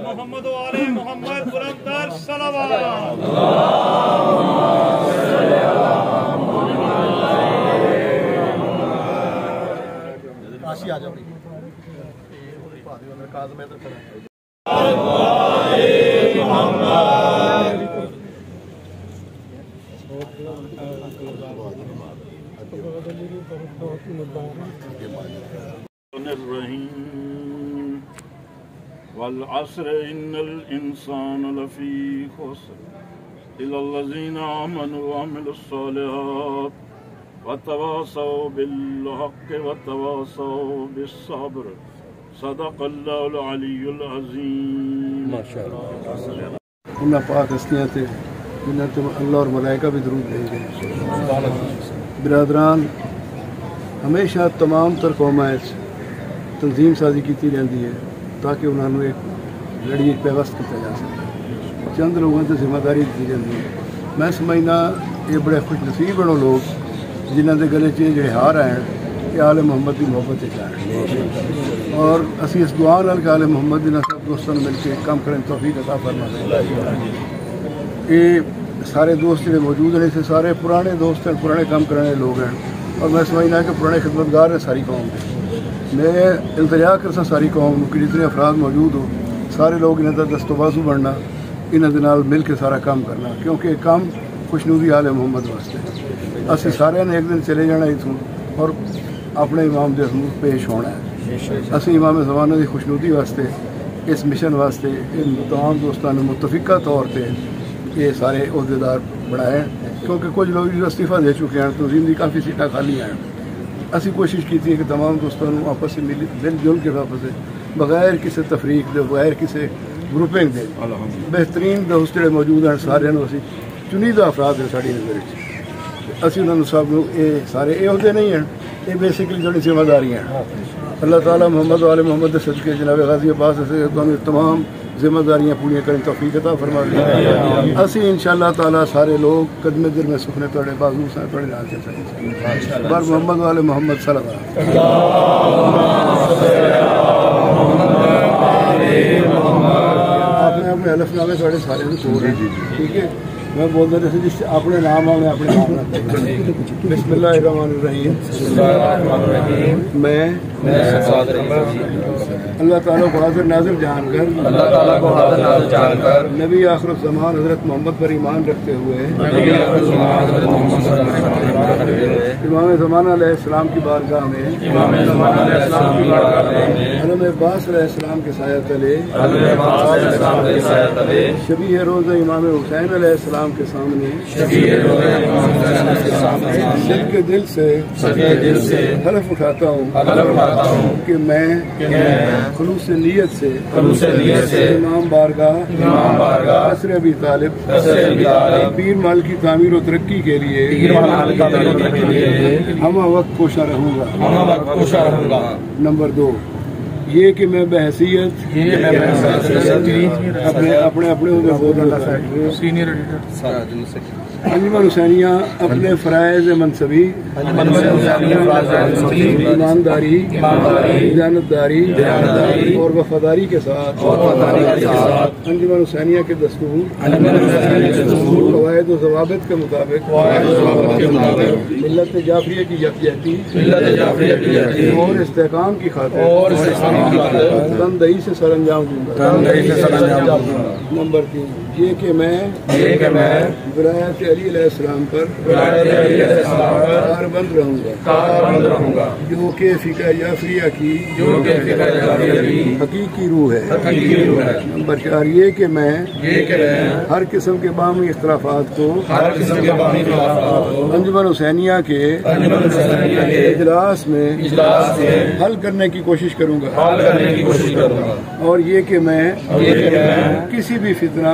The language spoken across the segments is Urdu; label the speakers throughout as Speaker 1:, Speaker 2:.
Speaker 1: محمد و آل محمد بلندتر صلوات.
Speaker 2: کاشی آ جاؤ کاظم ادھر کھڑا
Speaker 3: والعصر ان الانسان لفی خسر الا الذین آمنوا وعملوا الصالحات وتواصوا بالحق وتواصوا بالصبر صدق اللہ العلی العظیم.
Speaker 2: انہاں پاک ہستیاں تے جنہاں تے اللہ اور ملائکہ بھی درود دے گئے. برادران ہمیشہ تمام تر قوماں تنظیم سازی کی رہتی ہے تاکہ انہوں نے ایک لڑی پیوست کیا جا سکے. چند لوگوں سے ذمہ داری دی جاتی ہے. میں سمجھنا یہ بڑے خوش نصیب ہیں لوگ جنہوں کے گلے جڑے ہار آئے کہ آل محمد کی محبت آئے اور اسی اس دعا نال کہ آل محمد نے سب دوستوں مل کے کام کرنے توفیق عطا فرمائے. یہ سارے دوست جڑے موجود ہیں اسے سارے پرانے دوست ہیں پرانے کام کرنے لوگ ہیں اور میں سمجھنا کہ پرانے خدمتگار ہیں ساری قوم کے. میں التجا کرسا ساری قوم کہ جتنے افراد موجود ہو سارے لوگ انہیں کا دست و بازو بننا انہوں کے نال مل کے سارا کام کرنا کیونکہ کام خوشنودی آل محمد واسطے. اسی سارے نے ایک دن چلے جانا اتوں اور اپنے امام دے حضور پیش ہونا ہے. اسی امام زمانہ کی خوشنودی واسطے اس مشن واسطے ان تمام دوستان نے متفقہ طور پہ یہ سارے عہدیدار بنائے کیونکہ کچھ لوگ استعفیٰ دے چکے ہیں تنظیم کی کافی سیٹاں خالی ہیں. اسی کوشش کی تھی کہ تمام دوستوں آپس سے مل جل کے واپس سے بغیر کسی تفریق دے بغیر کسی گروپنگ دے بہترین دوست جڑے موجود ہیں سارے اسی چنیدہ افراد ہیں ساری نظر اسی انہوں نے سب یہ سارے یہ عہدے نہیں ہیں یہ بیسکلی تھوڑی ذمہ داریاں ہیں. اللہ تعالیٰ محمد و آل محمد کے صدقے جناب غازی عباس سے تمام ذمہ داریاں پوریاں کریں توفیق عطا فرما دیں. اسی انشاءاللہ تعالیٰ سارے لوگ قدم دل میں سکھنے توڑے بازو سے توڑے نہ چل سکیں بار محمد و آل محمد صلی اللہ علیہ وسلم. آپ نے اپنے حلف نامے توڑے سارے چھوڑ رہے ہیں ٹھیک ہے. میں بولتا جیسے جس سے اپنے نام آنے اپنے نام نہ بسم اللہ الرحمن الرحیم. میں اللہ تعالیٰ کو حاضر ناظر جان کر نبی آخر الزمان حضرت محمد پر ایمان رکھتے ہوئے امام زمانہ علیہ السلام کی بارگاہ میں علم عباس علیہ السلام کے سایہ تلے شبیہ روز امام حسین علیہ السلام کے سامنے دل کے دل سے حلف اٹھاتا ہوں کہ میں خلوص نیت سے امام بارگاہ عصر ابی طالب پیر مال کی تعمیر و ترقی کے لیے ہم وقت کوشاں رہوں گا. نمبر 2 یہ کہ میں بحیثیت اپنے انجمن حسینیہ اپنے فرائض منصبی ایمانداری دیانتداری اور وفاداری کے ساتھ انجمن حسینیہ کے دستور قواعد و ضوابط کے مطابق ملت جعفریہ کی یکجہتی اور استحکام کی خاطر تندہی سے سر انجام دوں گا. نمبر 3 یہ کہ میں ولایت علی علیہ السلام پر کاربند رہوں گا جو کہ فقہ جعفریہ کی حقیقی روح ہے. نمبر 4 یہ کہ میں ہر قسم کے باہمی اختلافات کو انجمن حسینیہ کے اجلاس میں حل کرنے کی کوشش کروں گا. اور یہ کہ میں کسی بھی فتنہ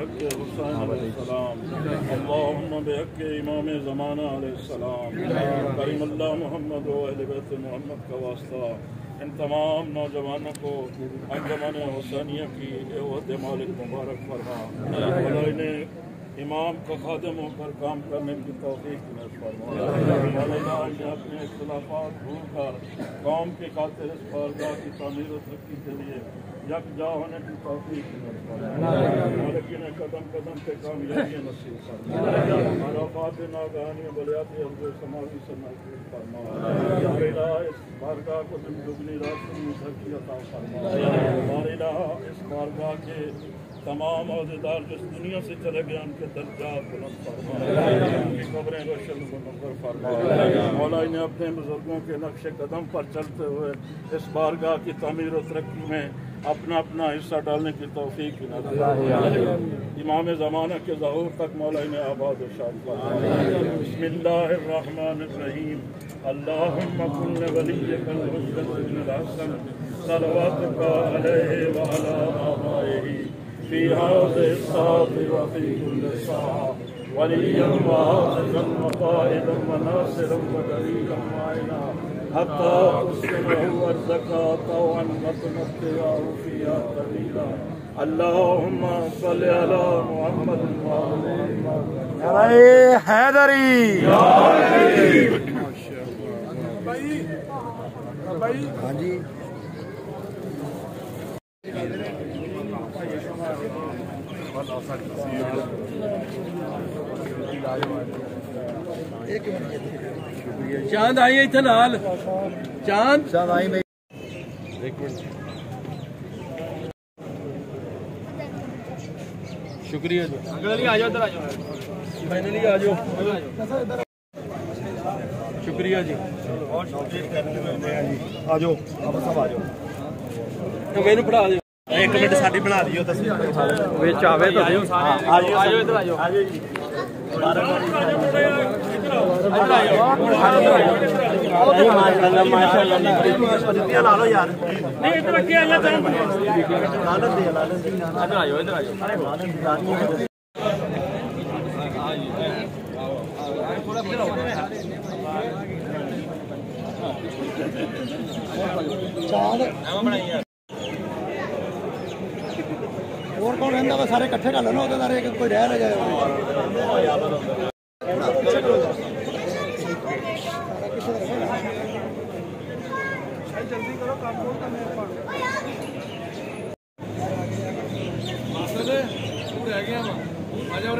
Speaker 3: بحق حسین علیہ السلام اللہم بحق امام زمانہ علیہ السلام کریم اللہ محمد و اہل بیت محمد کا واسطہ ان تمام نوجوانوں کو انجمن حسینیہ کی عہد مالک مبارک فرما اور انہیں امام کا خادم ہو کر کام کرنے کی توفیق نصیب فرما مولانا نے اپنے اختلافات بھول کر قوم کی خاطر اس بارگاہ کی تعمیر و ترقی کے لیے یکجا ہونے کی توفیق نصیب فرما مالک نے قدم قدم پہ کامیابی نصیب فرما عرفات ناگہانی بلیاتی عرض سماوی سے محفوظ فرما الہ اس بارگاہ کو دن دگنی رات میں ترقی عطا فرما الہ اس بارگاہ کے تمام عہدیدار جس دنیا سے چلے گئے ان کے درجات بلند فرما ان کی قبریں روشن منور فرما مولا انہیں اپنے بزرگوں کے نقش قدم پر چلتے ہوئے اس بارگاہ کی تعمیر و ترقی میں اپنا اپنا حصہ ڈالنے کی توفیق نصیب فرما امام زمانہ کے ظہور تک مولا انہیں آباد و شاد فرما بسم اللہ الرحمن الرحیم اللہم کن ولیک الحجۃ بن الحسن صلواتک علیہ وعلی آبائہ في هذه الساعة وفي كل ساعة وليا وحافظا وقائدا وناصرا ودليلا معينا حتى تسلمه الزكاة وأن تمتعه فيها قليلا اللهم صل على محمد وعلى محمد
Speaker 4: اے حیدری ہاں جی
Speaker 5: چاند آئی اتنے نال چاند
Speaker 4: آئی میں
Speaker 5: شکریہ جی فائنلی آ جاؤ شکریہ جی
Speaker 4: آ جاؤ آپ سب آ جاؤ
Speaker 5: میرے پڑھا دو
Speaker 6: ایک منٹ ساڈی بنا دیو تصویر
Speaker 5: وچ آوے تو
Speaker 6: آجو ادھر آجو ماشاءاللہ لا لو یار نہیں ادھر کے اللہ تعالی لالت دے ادھر آجو
Speaker 4: اور کون رہتا وا سارے کٹھے کر لو نا وہ کوئی رہ نہ جائے جلدی کرو کام رہ گیا آ جاؤ